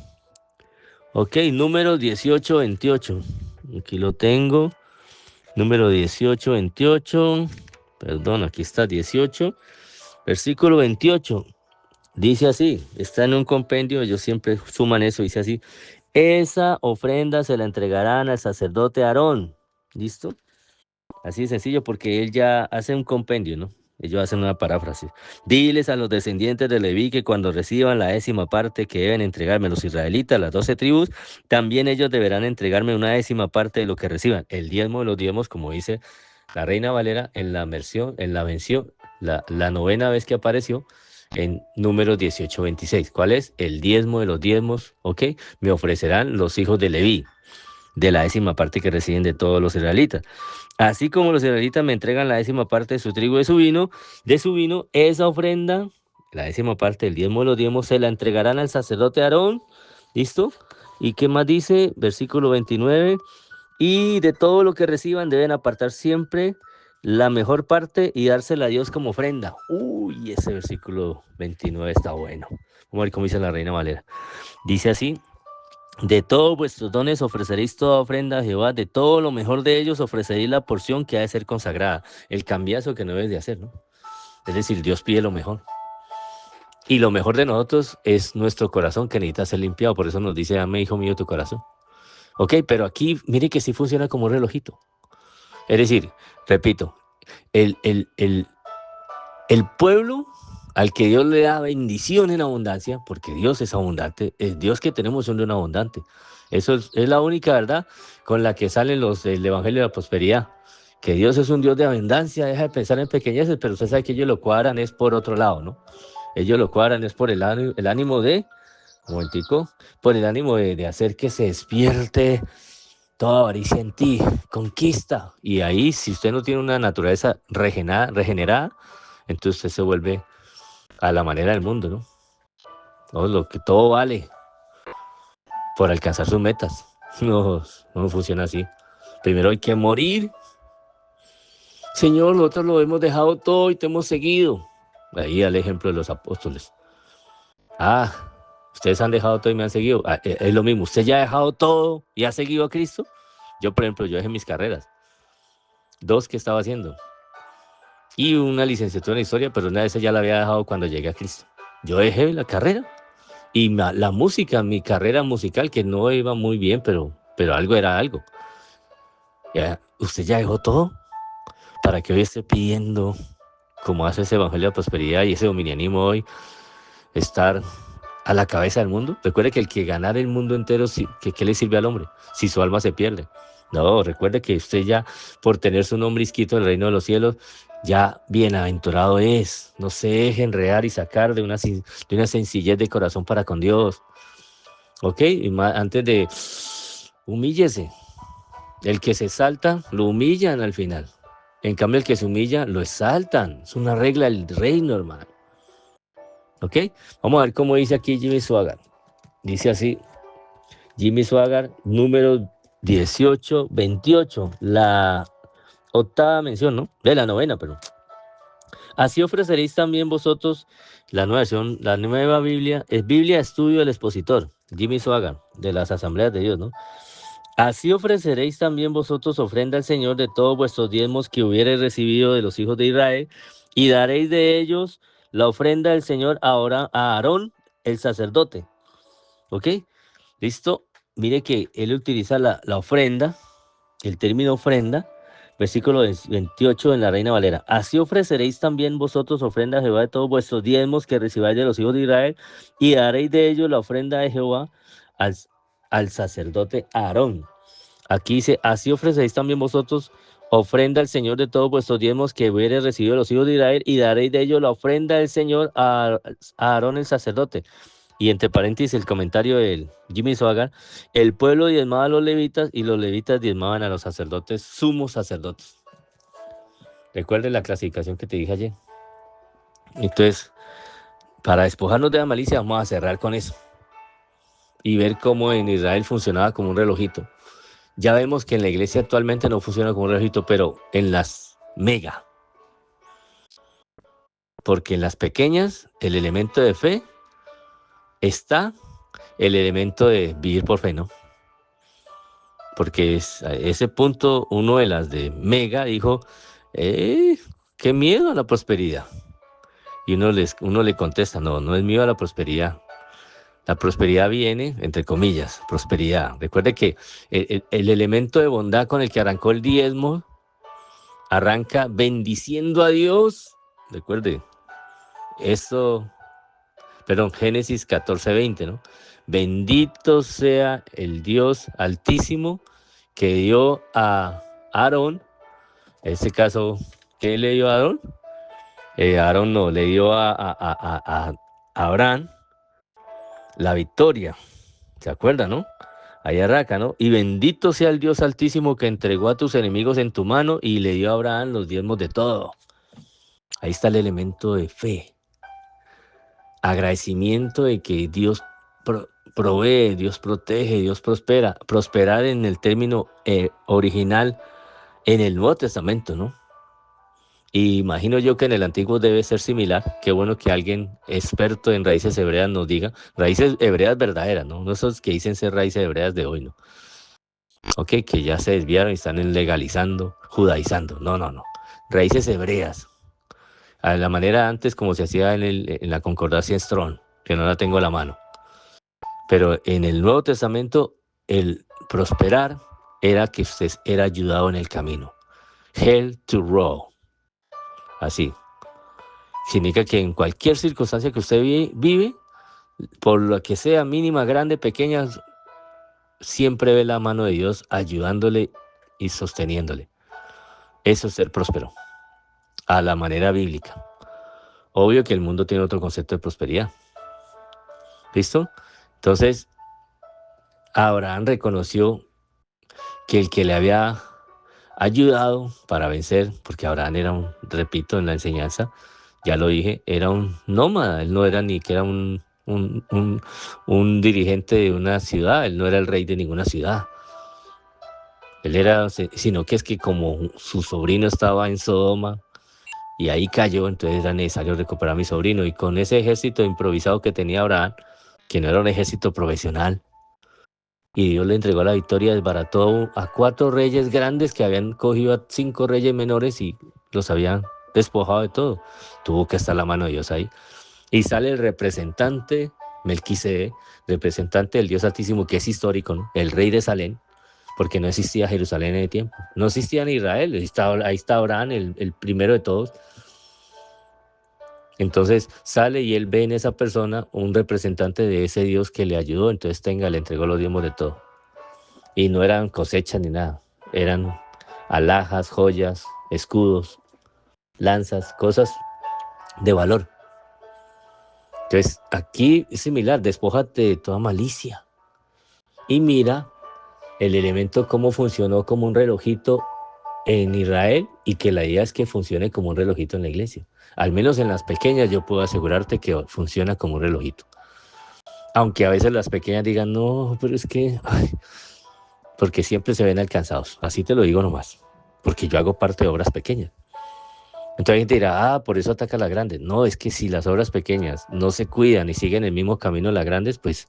Ok, Números 18, 28. Aquí lo tengo. Número 18, 28. Perdón, aquí está 18. Versículo 28. Dice así, está en un compendio, ellos siempre suman eso, dice así. esa ofrenda se la entregarán al sacerdote Aarón. ¿Listo? Así de sencillo, porque él ya hace un compendio, ¿no? Ellos hacen una paráfrasis. Diles a los descendientes de Leví que cuando reciban la 10ª parte que deben entregarme los israelitas, las 12 tribus, también ellos deberán entregarme una 10ª parte de lo que reciban. El diezmo de los diezmos, como dice la Reina Valera en la mención, la novena vez que apareció en Números 18:26. ¿Cuál es? El diezmo de los diezmos, ¿ok? Me ofrecerán los hijos de Leví, de la 10ª parte que reciben de todos los israelitas. Así como los israelitas me entregan la 10ª parte de su trigo y de su vino, esa ofrenda, la 10ª parte del diezmo de los diezmos, se la entregarán al sacerdote Aarón. ¿Listo? ¿Y qué más dice? Versículo 29. Y de todo lo que reciban deben apartar siempre la mejor parte y dársela a Dios como ofrenda. Uy, ese versículo 29 está bueno. Vamos a ver cómo dice la Reina Valera. Dice así: de todos vuestros dones ofreceréis toda ofrenda a Jehová, de todo lo mejor de ellos ofreceréis la porción que ha de ser consagrada. El cambiazo que no debes de hacer, ¿no? Es decir, Dios pide lo mejor. Y lo mejor de nosotros es nuestro corazón, que necesita ser limpiado. Por eso nos dice: dame, hijo mío, tu corazón. Ok, pero aquí, mire que sí funciona como un relojito. Es decir, repito, el pueblo al que Dios le da bendición en abundancia, porque Dios es abundante, es Dios que tenemos un Dios abundante. Eso es la única verdad con la que salen el Evangelio de la Prosperidad. Que Dios es un Dios de abundancia, deja de pensar en pequeñeces, pero usted sabe que ellos lo cuadran es por otro lado, ¿no? Ellos lo cuadran es por el ánimo de, un momentico, por el ánimo de hacer que se despierte toda avaricia en ti, conquista. Y ahí, si usted no tiene una naturaleza regenerada, entonces usted se vuelve a la manera del mundo, ¿no? Lo que todo vale por alcanzar sus metas. No funciona así. Primero hay que morir. Señor, nosotros lo hemos dejado todo y te hemos seguido. Ahí al ejemplo de los apóstoles. Ustedes han dejado todo y me han seguido. Es lo mismo. ¿Usted ya ha dejado todo y ha seguido a Cristo? Yo, por ejemplo, yo dejé mis carreras. 2 que estaba haciendo. Y una licenciatura en historia, pero una de esas ya la había dejado cuando llegué a Cristo. Yo dejé la carrera. Y la música, mi carrera musical, que no iba muy bien, pero algo era algo. Ya, ¿usted ya dejó todo? Para que hoy esté pidiendo, como hace ese Evangelio de Prosperidad y ese dominianismo hoy, estar a la cabeza del mundo. Recuerde que el que ganar el mundo entero, ¿qué le sirve al hombre? Si su alma se pierde. No, recuerde que usted ya, por tener su nombre inscrito en el reino de los cielos, ya bienaventurado es. No se deje enredar y sacar de una sencillez de corazón para con Dios. ¿Ok? Y antes de... humíllese. El que se exalta, lo humillan al final. En cambio, el que se humilla, lo exaltan. Es una regla del reino, hermano. ¿Ok? Vamos a ver cómo dice aquí Jimmy Swaggart. Dice así, Jimmy Swaggart, número 18:28, la 8ª mención, ¿no? De la 9ª, pero. Así ofreceréis también vosotros, la nueva Biblia, es Biblia Estudio del Expositor, Jimmy Swaggart, de las Asambleas de Dios, ¿no? Así ofreceréis también vosotros ofrenda al Señor de todos vuestros diezmos que hubiereis recibido de los hijos de Israel, y daréis de ellos la ofrenda del Señor a Aarón, el sacerdote. ¿Ok? ¿Listo? Mire que él utiliza la ofrenda, el término ofrenda, versículo 28 en la Reina Valera. Así ofreceréis también vosotros ofrenda a Jehová de todos vuestros diezmos que recibáis de los hijos de Israel, y daréis de ellos la ofrenda de Jehová al sacerdote Aarón. Aquí dice, así ofreceréis también vosotros ofrenda al Señor de todos vuestros diezmos que hubiereis recibido de los hijos de Israel, y daréis de ellos la ofrenda del Señor a Aarón el sacerdote. Y entre paréntesis el comentario de Jimmy Swaggart, el pueblo diezmaba a los levitas y los levitas diezmaban a los sacerdotes, sumos sacerdotes. Recuerden la clasificación que te dije ayer. Entonces, para despojarnos de la malicia, vamos a cerrar con eso. Y ver cómo en Israel funcionaba como un relojito. Ya vemos que en la iglesia actualmente no funciona como un relojito, pero en las mega. Porque en las pequeñas, el elemento de fe está el elemento de vivir por fe, ¿no? Porque ese punto, uno de las de mega dijo, qué miedo a la prosperidad. Y uno le contesta, no es miedo a la prosperidad. La prosperidad viene, entre comillas, prosperidad. Recuerde que el elemento de bondad con el que arrancó el diezmo arranca bendiciendo a Dios. Recuerde, esto, perdón, Génesis 14:20, ¿no? Bendito sea el Dios Altísimo que dio a Aarón, en este caso, ¿qué le dio a Aarón? Aarón no, le dio a Abraham la victoria. ¿Se acuerdan, no? Ahí arranca, ¿no? Y bendito sea el Dios Altísimo que entregó a tus enemigos en tu mano y le dio a Abraham los diezmos de todo. Ahí está el elemento de fe. Agradecimiento de que Dios provee, Dios protege, Dios prospera. Prosperar en el término original en el Nuevo Testamento, ¿no? Y imagino yo que en el Antiguo debe ser similar. Qué bueno que alguien experto en raíces hebreas nos diga. Raíces hebreas verdaderas, ¿no? No esos que dicen ser raíces hebreas de hoy, ¿no? Ok, que ya se desviaron y están legalizando, judaizando. No. Raíces hebreas. A la manera antes como se hacía en la concordancia Strong, que no la tengo a la mano. Pero en el Nuevo Testamento, el prosperar era que usted era ayudado en el camino. Hell to row. Así. Significa que en cualquier circunstancia que usted vive, por lo que sea mínima, grande, pequeña, siempre ve la mano de Dios ayudándole y sosteniéndole. Eso es ser próspero, a la manera bíblica. Obvio que el mundo tiene otro concepto de prosperidad. ¿Listo? Entonces, Abraham reconoció que el que le había ayudado para vencer, porque Abraham era repito en la enseñanza, ya lo dije, era un nómada, él no era ni que era un dirigente de una ciudad, él no era el rey de ninguna ciudad. Él era, sino que es que como su sobrino estaba en Sodoma y ahí cayó, entonces era necesario recuperar a mi sobrino. Y con ese ejército improvisado que tenía Abraham, que no era un ejército profesional, y Dios le entregó la victoria, desbarató a 4 reyes grandes que habían cogido a 5 reyes menores y los habían despojado de todo. Tuvo que estar la mano de Dios ahí. Y sale el representante, Melquisedec, representante del Dios Altísimo, que es histórico, ¿no? El rey de Salem, porque no existía Jerusalén en el tiempo. No existía ni Israel, ahí está Abraham, el primero de todos. Entonces sale y él ve en esa persona un representante de ese Dios que le ayudó, entonces le entregó los diezmos de todo. Y no eran cosechas ni nada, eran alhajas, joyas, escudos, lanzas, cosas de valor. Entonces aquí es similar, despójate de toda malicia. Y mira el elemento cómo funcionó como un relojito en Israel y que la idea es que funcione como un relojito en la iglesia. Al menos en las pequeñas yo puedo asegurarte que funciona como un relojito. Aunque a veces las pequeñas digan, no, pero es que... porque siempre se ven alcanzados. Así te lo digo nomás. Porque yo hago parte de obras pequeñas. Entonces hay gente dirá, por eso ataca a las grandes. No, es que si las obras pequeñas no se cuidan y siguen el mismo camino de las grandes, pues...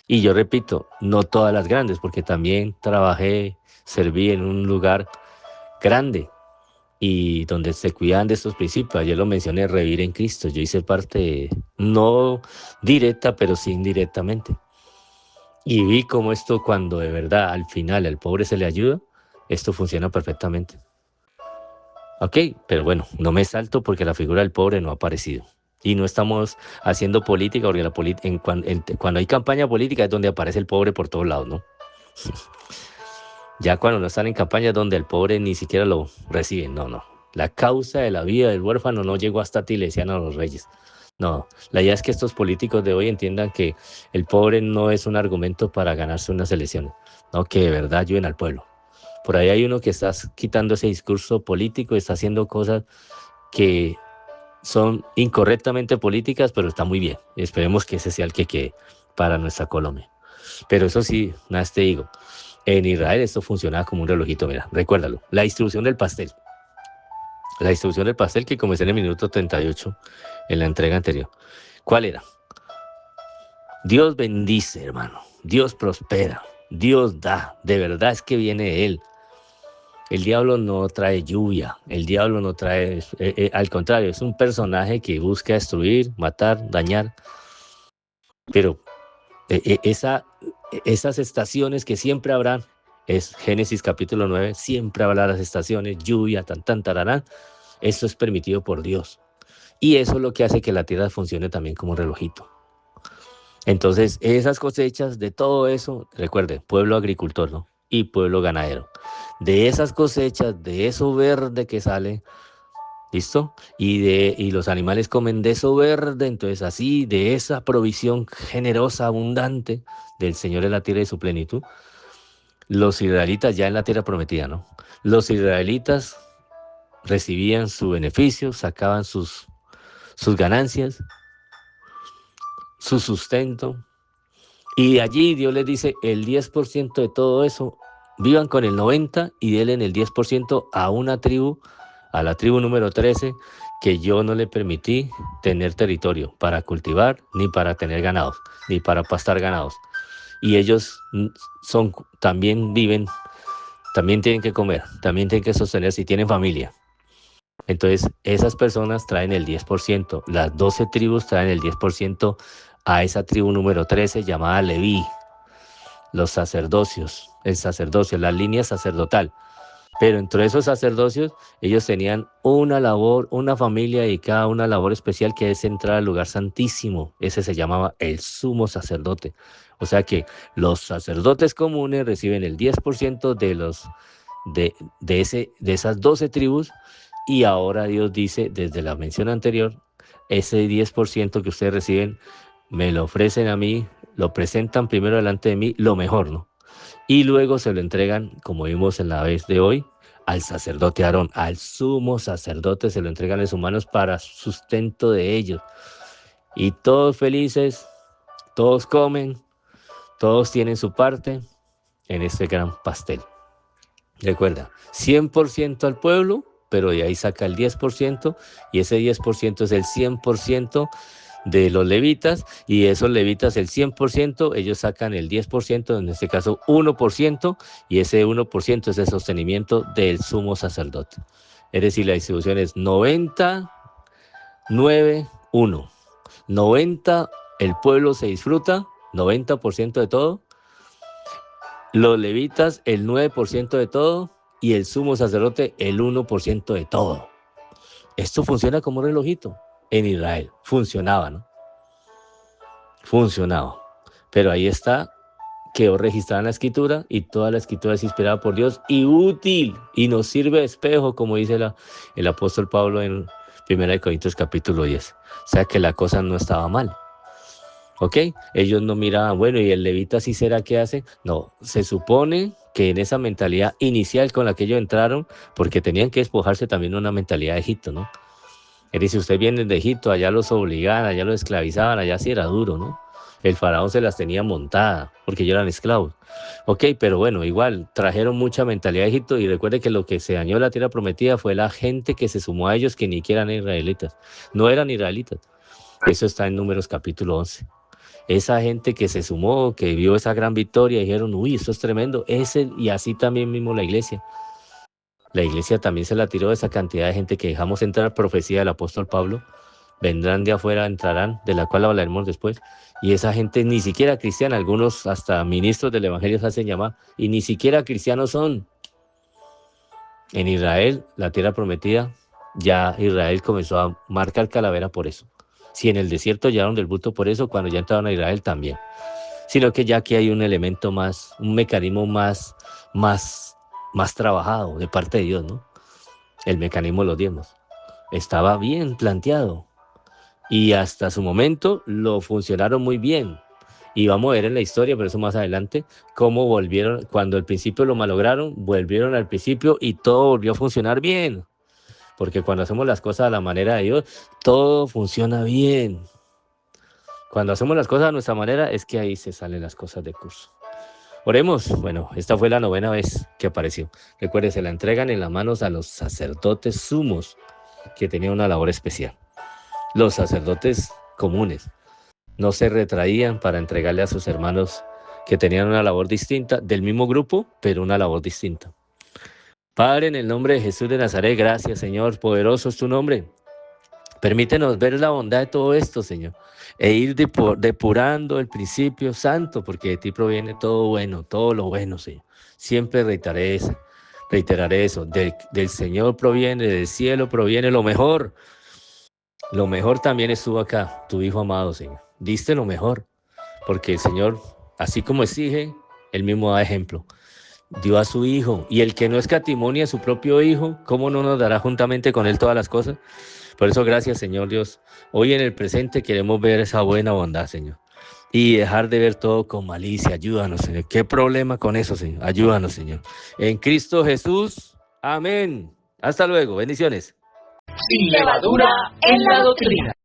Y yo repito, no todas las grandes, porque también serví en un lugar grande y donde se cuidan de estos principios. Ayer lo mencioné, revivir en Cristo. Yo hice parte, no directa, pero sí indirectamente. Y vi cómo esto, cuando de verdad al final al pobre se le ayuda, esto funciona perfectamente. Ok, pero bueno, no me salto porque la figura del pobre no ha aparecido. Y no estamos haciendo política, porque cuando hay campaña política es donde aparece el pobre por todos lados, ¿no? Ya cuando no están en campaña es donde el pobre ni siquiera lo reciben, no. La causa de la vida del huérfano no llegó hasta ti, le decían a los reyes. No, la idea es que estos políticos de hoy entiendan que el pobre no es un argumento para ganarse unas elecciones, no, que de verdad ayuden al pueblo. Por ahí hay uno que está quitando ese discurso político, está haciendo cosas que son incorrectamente políticas, pero está muy bien. Esperemos que ese sea el que quede para nuestra Colombia. Pero eso sí, nada te digo, en Israel esto funcionaba como un relojito, mira, recuérdalo, la distribución del pastel. La distribución del pastel que comencé en el minuto 38 en la entrega anterior. ¿Cuál era? Dios bendice, hermano. Dios prospera. Dios da. De verdad es que viene de Él. El diablo no trae lluvia. El diablo no trae... al contrario, es un personaje que busca destruir, matar, dañar. Pero esas estaciones que siempre habrán, es Génesis capítulo 9, siempre habrá las estaciones, lluvia, tararán. Esto es permitido por Dios. Y eso es lo que hace que la tierra funcione también como un relojito. Entonces, esas cosechas, de todo eso, recuerde, pueblo agricultor, ¿no? Y pueblo ganadero. De esas cosechas, de eso verde que sale, ¿listo? Y los animales comen de eso verde, entonces así, de esa provisión generosa, abundante del Señor en la tierra y su plenitud, los israelitas ya en la tierra prometida, ¿no? Los israelitas recibían su beneficio, sacaban sus ganancias, su sustento, y de allí Dios les dice el 10% de todo eso, vivan con el 90% y denle el 10% a una tribu, a la tribu número 13, que yo no le permití tener territorio para cultivar, ni para tener ganados, ni para pastar ganados. Y ellos también viven, también tienen que comer, también tienen que sostenerse y tienen familia. Entonces, esas personas traen el 10%, las 12 tribus traen el 10% a esa tribu número 13 llamada Leví, los sacerdocios, el sacerdocio, la línea sacerdotal. Pero entre esos sacerdocios, ellos tenían una labor, una familia dedicada a una labor especial que es entrar al lugar santísimo. Ese se llamaba el sumo sacerdote. O sea que los sacerdotes comunes reciben el 10% de esas 12 tribus, y ahora Dios dice, desde la mención anterior, ese 10% que ustedes reciben, me lo ofrecen a mí, lo presentan primero delante de mí, lo mejor, ¿no? Y luego se lo entregan, como vimos en la vez de hoy, al sacerdote Aarón, al sumo sacerdote, se lo entregan en sus manos para sustento de ellos. Y todos felices, todos comen, todos tienen su parte en este gran pastel. Recuerda, 100% al pueblo, pero de ahí saca el 10%, y ese 10% es el 100% de los levitas, y esos levitas el 100%, ellos sacan el 10%, en este caso 1%, y ese 1% es el sostenimiento del sumo sacerdote. Es decir, la distribución es 90, 9, 1. 90, el pueblo se disfruta, 90% de todo. Los levitas el 9% de todo, y el sumo sacerdote el 1% de todo. Esto funciona como un relojito. En Israel funcionaba, ¿no? Funcionaba. Pero ahí está, quedó registrada en la escritura, y toda la escritura es inspirada por Dios y útil, y nos sirve de espejo, como dice el apóstol Pablo en 1 Corintios capítulo 10. O sea que la cosa no estaba mal. ¿Ok? Ellos no miraban, bueno, ¿y el levita sí será que hace? No, se supone que en esa mentalidad inicial con la que ellos entraron, porque tenían que despojarse también de una mentalidad de Egipto, ¿no? Él dice, ustedes vienen de Egipto, allá los obligaban, allá los esclavizaban, allá sí era duro, ¿no? El faraón se las tenía montada, porque ellos eran esclavos. Ok, pero bueno, igual, trajeron mucha mentalidad de Egipto, y recuerde que lo que se dañó la tierra prometida fue la gente que se sumó a ellos, que ni siquiera eran israelitas. No eran israelitas. Eso está en Números capítulo 11. Esa gente que se sumó, que vio esa gran victoria, dijeron, uy, esto es tremendo. Y así también mismo la iglesia. La iglesia también se la tiró de esa cantidad de gente que dejamos entrar, profecía del apóstol Pablo. Vendrán de afuera, entrarán, de la cual hablaremos después. Y esa gente ni siquiera cristiana, algunos hasta ministros del evangelio se hacen llamar, y ni siquiera cristianos son. En Israel, la tierra prometida, ya Israel comenzó a marcar calavera por eso. Si en el desierto llevaron del bulto por eso, cuando ya entraron a Israel también. Sino que ya aquí hay un elemento más, un mecanismo más trabajado de parte de Dios, ¿no? El mecanismo de los diezmos. Estaba bien planteado. Y hasta su momento lo funcionaron muy bien. Y vamos a ver en la historia, pero eso más adelante, cómo volvieron, cuando al principio lo malograron, volvieron al principio y todo volvió a funcionar bien. Porque cuando hacemos las cosas a la manera de Dios, todo funciona bien. Cuando hacemos las cosas a nuestra manera, es que ahí se salen las cosas de curso. Oremos. Bueno, esta fue la 9ª vez que apareció. Recuerde, se la entregan en las manos a los sacerdotes sumos, que tenían una labor especial. Los sacerdotes comunes no se retraían para entregarle a sus hermanos que tenían una labor distinta, del mismo grupo, pero una labor distinta. Padre, en el nombre de Jesús de Nazaret, gracias, Señor, poderoso es tu nombre. Permítenos ver la bondad de todo esto, Señor, e ir depurando el principio santo, porque de ti proviene todo bueno, todo lo bueno, Señor. Siempre reiteraré eso. Del Señor proviene, del cielo proviene lo mejor. Lo mejor también estuvo acá, tu Hijo amado, Señor. Diste lo mejor, porque el Señor, así como exige, Él mismo da ejemplo. Dio a su Hijo, y el que no escatimonia a su propio Hijo, ¿cómo no nos dará juntamente con Él todas las cosas? Por eso, gracias, Señor Dios. Hoy en el presente queremos ver esa buena bondad, Señor, y dejar de ver todo con malicia. Ayúdanos, Señor. ¿Qué problema con eso, Señor? Ayúdanos, Señor. En Cristo Jesús. Amén. Hasta luego. Bendiciones. Sin levadura en la doctrina.